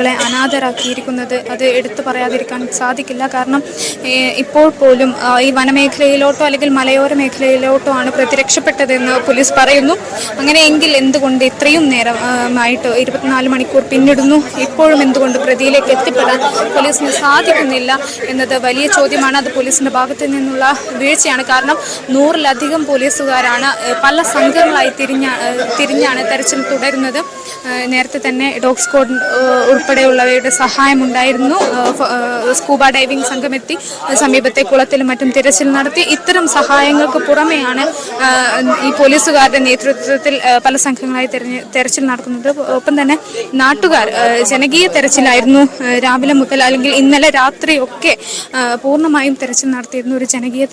കുട്ടികളെ അനാഥരാക്കിയിരിക്കുന്നത് അത് എടുത്തു പറയാതിരിക്കാൻ സാധിക്കില്ല. കാരണം ഇപ്പോൾ പോലും ഈ വനമേഖലയിലോട്ടോ അല്ലെങ്കിൽ മലയോര മേഖലയിലോട്ടോ ആണ് പ്രതി രക്ഷപ്പെട്ടതെന്ന് പോലീസ് പറയുന്നു. അങ്ങനെയെങ്കിൽ എന്തുകൊണ്ട് ഇത്രയും നേരമായിട്ട് 24 മണിക്കൂർ പിന്നിടുന്നു, ഇപ്പോഴും എന്തുകൊണ്ട് പ്രതിയിലേക്ക് എത്തിപ്പെടാൻ പോലീസിന് സാധിക്കുന്നില്ല എന്നത് വലിയ ചോദ്യമാണ്. അത് പോലീസിന്റെ ഭാഗത്തു നിന്നുള്ള വീഴ്ചയാണ്. കാരണം 100-ലധികം പോലീസുകാരാണ് പല സംഘങ്ങളായി തിരിഞ്ഞാണ് തെരച്ചിൽ തുടരുന്നത്. നേരത്തെ തന്നെ ഡോഗ് സ്ക്വാഡ് ഉൾപ്പെടെയുള്ളവയുടെ സഹായമുണ്ടായിരുന്നു. സ്കൂബ ഡൈവിംഗ് സംഘമെത്തി സമീപത്തെ കുളത്തിലും മറ്റും തിരച്ചിൽ നടത്തി. ഇത്തരം സഹായങ്ങൾക്ക് പുറമെയാണ് ഈ പോലീസുകാരുടെ നേതൃത്വത്തിൽ പല സംഘങ്ങളായി തെരച്ചിൽ നടക്കുന്നത്. ഒപ്പം തന്നെ നാട്ടുകാർ ജനകീയ തെരച്ചിലായിരുന്നു രാവിലെ മുതൽ, അല്ലെങ്കിൽ ഇന്നലെ രാത്രിയൊക്കെ പൂർണ്ണമായും തെരച്ചിൽ നടത്തിയിരുന്നു. ഒരു ജനകീയ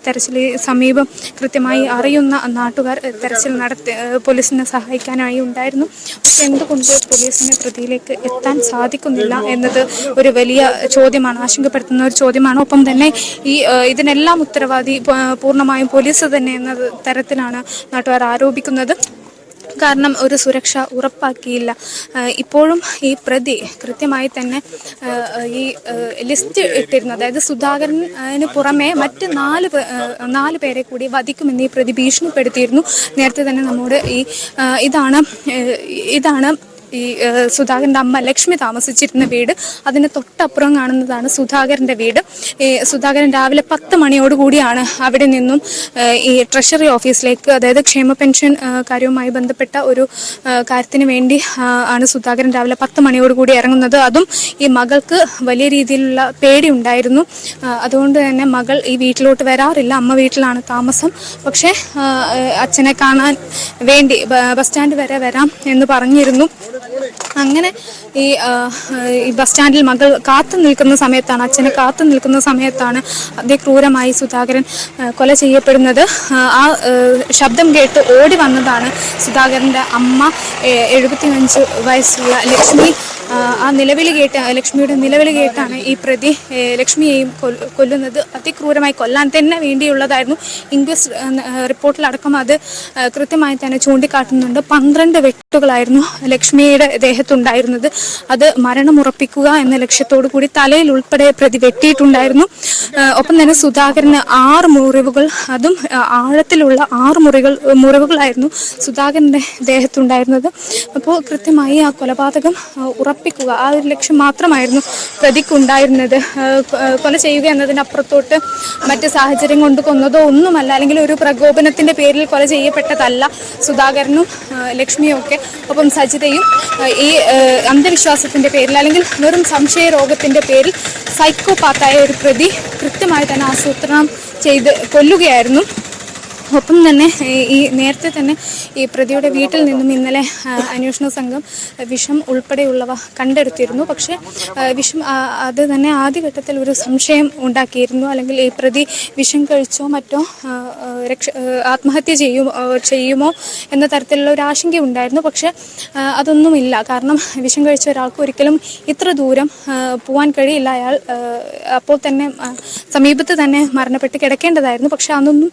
തെരച്ചിൽ സമീപം കൃത്യമായി അറിയുന്ന നാട്ടുകാർ തെരച്ചിൽ പോലീസിനെ സഹായിക്കാനായി ഉണ്ടായിരുന്നു. എന്തുകൊണ്ട് പോലീസിനെ പ്രതിയിലേക്ക് എത്താൻ സാധിക്കുന്നില്ല എന്നത് ഒരു വലിയ ചോദ്യമാണ്, ആശങ്കപ്പെടുത്തുന്ന ഒരു ചോദ്യമാണ്. ഒപ്പം തന്നെ ഇതിനെല്ലാം ഉത്തരവാദി പൂർണ്ണമായും പോലീസ് തന്നെ എന്ന തരത്തിലാണ് നാട്ടുകാർ ആരോപിക്കുന്നത്. കാരണം ഒരു സുരക്ഷ ഉറപ്പാക്കിയില്ല. ഇപ്പോഴും ഈ പ്രതി കൃത്യമായി തന്നെ ഈ ലിസ്റ്റ് ഇട്ടിരുന്നു. അതായത് സുധാകരന് പുറമെ മറ്റ് 4 പേരെ കൂടി വധിക്കുമെന്ന് ഈ പ്രതി ഭീഷണിപ്പെടുത്തിയിരുന്നു. നേരത്തെ തന്നെ നമ്മോട് ഇതാണ് ഈ സുധാകരൻ്റെ അമ്മ ലക്ഷ്മി താമസിച്ചിരുന്ന വീട്. അതിന് തൊട്ടപ്പുറം കാണുന്നതാണ് സുധാകരൻ്റെ വീട്. സുധാകരൻ രാവിലെ 10 മണിയോടുകൂടിയാണ് അവിടെ നിന്നും ഈ ട്രഷറി ഓഫീസിലേക്ക്, അതായത് ക്ഷേമ പെൻഷൻ കാര്യവുമായി ബന്ധപ്പെട്ട ഒരു കാര്യത്തിന് വേണ്ടി ആണ് സുധാകരൻ രാവിലെ 10 മണിയോടുകൂടി ഇറങ്ങുന്നത്. അതും ഈ മകൾക്ക് വലിയ രീതിയിലുള്ള പേടി ഉണ്ടായിരുന്നു. അതുകൊണ്ട് തന്നെ മകൾ ഈ വീട്ടിലോട്ട് വരാറില്ല, അമ്മ വീട്ടിലാണ് താമസം. പക്ഷേ അച്ഛനെ കാണാൻ വേണ്ടി ബസ് സ്റ്റാൻഡ് വരെ വരാം എന്ന് പറഞ്ഞിരുന്നു. അങ്ങനെ ഈ ബസ് സ്റ്റാൻഡിൽ മകൾ അച്ഛനെ കാത്തു നിൽക്കുന്ന സമയത്താണ് അതിക്രൂരമായി സുധാകരൻ കൊല ചെയ്യപ്പെടുന്നത്. ആ ശബ്ദം കേട്ട് ഓടി വന്നതാണ് സുധാകരൻ്റെ അമ്മ, 75 വയസ്സുള്ള ലക്ഷ്മി. ആ ലക്ഷ്മിയുടെ നിലവിളി കേട്ടാണ് ഈ പ്രതി ലക്ഷ്മിയെയും കൊല്ലുന്നത്. അതിക്രൂരമായി കൊല്ലാൻ തന്നെ വേണ്ടിയുള്ളതായിരുന്നു. ഇൻക്വസ്റ്റ് റിപ്പോർട്ടിലടക്കം അത് കൃത്യമായി തന്നെ ചൂണ്ടിക്കാട്ടുന്നുണ്ട്. 12 വെട്ടുകളായിരുന്നു ലക്ഷ്മിയുടെ ദേഹത്തുണ്ടായിരുന്നത്. അത് മരണമുറപ്പിക്കുക എന്ന ലക്ഷ്യത്തോടു കൂടി തലയിൽ ഉൾപ്പെടെ പ്രതി വെട്ടിയിട്ടുണ്ടായിരുന്നു. ഒപ്പം തന്നെ സുധാകരന് 6 മുറിവുകൾ, അതും ആഴത്തിലുള്ള 6 മുറിവുകളായിരുന്നു സുധാകരൻ്റെ ദേഹത്തുണ്ടായിരുന്നത്. അപ്പോൾ കൃത്യമായി ആ കൊലപാതകം ഉറപ്പിക്കുക, ആ ഒരു ലക്ഷ്യം മാത്രമായിരുന്നു പ്രതിക്കുണ്ടായിരുന്നത്. കൊല ചെയ്യുക എന്നതിനപ്പുറത്തോട്ട് മറ്റ് സാഹചര്യം കൊണ്ട് കൊന്നതോ ഒന്നുമല്ല, അല്ലെങ്കിൽ ഒരു പ്രകോപനത്തിൻ്റെ പേരിൽ കൊല ചെയ്യപ്പെട്ടതല്ല സുധാകരനും ലക്ഷ്മിയും ഒക്കെ. ഒപ്പം സജിതയും ഈ അന്ധവിശ്വാസത്തിൻ്റെ പേരിൽ, അല്ലെങ്കിൽ വെറും സംശയ രോഗത്തിൻ്റെ പേരിൽ സൈക്കോപാത്തായ ഒരു പ്രതി കൃത്യമായി തന്നെ ആസൂത്രണം ചെയ്ത് കൊല്ലുകയായിരുന്നു. ഒപ്പം തന്നെ ഈ നേരത്തെ തന്നെ ഈ പ്രതിയുടെ വീട്ടിൽ നിന്നും ഇന്നലെ അന്വേഷണ സംഘം വിഷം ഉൾപ്പെടെയുള്ളവ കണ്ടെടുത്തിരുന്നു. പക്ഷേ വിഷം അത് തന്നെ ആദ്യഘട്ടത്തിൽ ഒരു സംശയം ഉണ്ടാക്കിയിരുന്നു. അല്ലെങ്കിൽ ഈ പ്രതി വിഷം കഴിച്ചോ മറ്റോ ആത്മഹത്യ ചെയ്യുമോ എന്ന തരത്തിലുള്ള ഒരു ആശങ്ക ഉണ്ടായിരുന്നു. പക്ഷേ അതൊന്നുമില്ല. കാരണം വിഷം കഴിച്ച ഒരാൾക്ക് ഒരിക്കലും ഇത്ര ദൂരം പോകാൻ കഴിയില്ല. അയാൾ അപ്പോൾ തന്നെ സമീപത്ത് തന്നെ മരണപ്പെട്ട് കിടക്കേണ്ടതായിരുന്നു. പക്ഷെ അതൊന്നും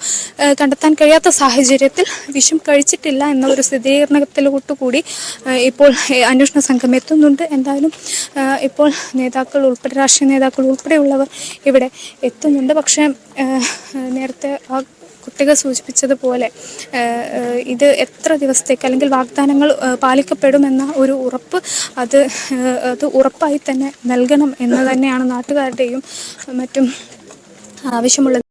കണ്ടെത്താൻ കഴിയാത്ത സാഹചര്യത്തിൽ വിഷം കഴിച്ചിട്ടില്ല എന്ന ഒരു സ്ഥിരീകരണത്തിലോട്ടുകൂടി ഇപ്പോൾ അന്വേഷണ സംഘം എത്തുന്നുണ്ട്. എന്തായാലും ഇപ്പോൾ രാഷ്ട്രീയ നേതാക്കൾ ഉൾപ്പെടെയുള്ളവർ ഇവിടെ എത്തുന്നുണ്ട്. പക്ഷേ നേരത്തെ ആ കുട്ടികൾ സൂചിപ്പിച്ചതുപോലെ ഇത് എത്ര ദിവസത്തേക്ക്, അല്ലെങ്കിൽ വാഗ്ദാനങ്ങൾ പാലിക്കപ്പെടുമെന്ന ഒരു ഉറപ്പ് അത് ഉറപ്പായി തന്നെ നൽകണം എന്ന് തന്നെയാണ് നാട്ടുകാരുടെയും മറ്റും ആവശ്യമുള്ളത്.